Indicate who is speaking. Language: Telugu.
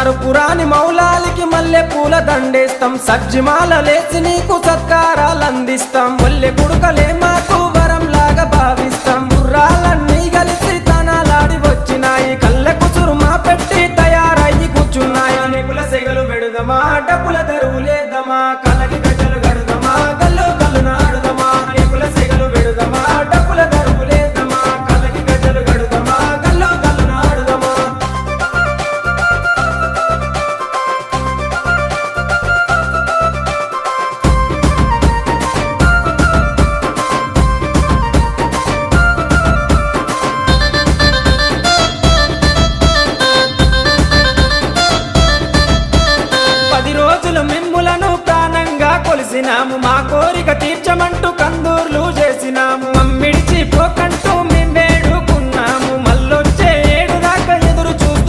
Speaker 1: మరుపురాని మౌలాలికి మల్లె పూల దండేస్తాం సజ్జిమాలలేసి నీకు సత్కారాలందిస్తాం మల్లె పుడకలే మాకు వరంలాగా భావిస్తాం గుర్రాలన్నీ కలిసి తనాలాడి వచ్చినాయి కళ్ళ కుసురుమా పెట్టి తయారయ్యి కూర్చున్నాయి నిపుల సెగలు వెడుదమా డబ్బుల దరువులేద్దామా కలకి గజలు గడుదమా గల్లు గల్లు నాడుదమా నిపుల సెగలు వెడుదమా డబ్బుల దరువులేద్దామా కలకి గజలు గడుదమా గల్లు గల్లు నాడుదమా మిమ్ములను ప్రాణంగా కొలిసినాము మా కోరిక తీర్చమంటూ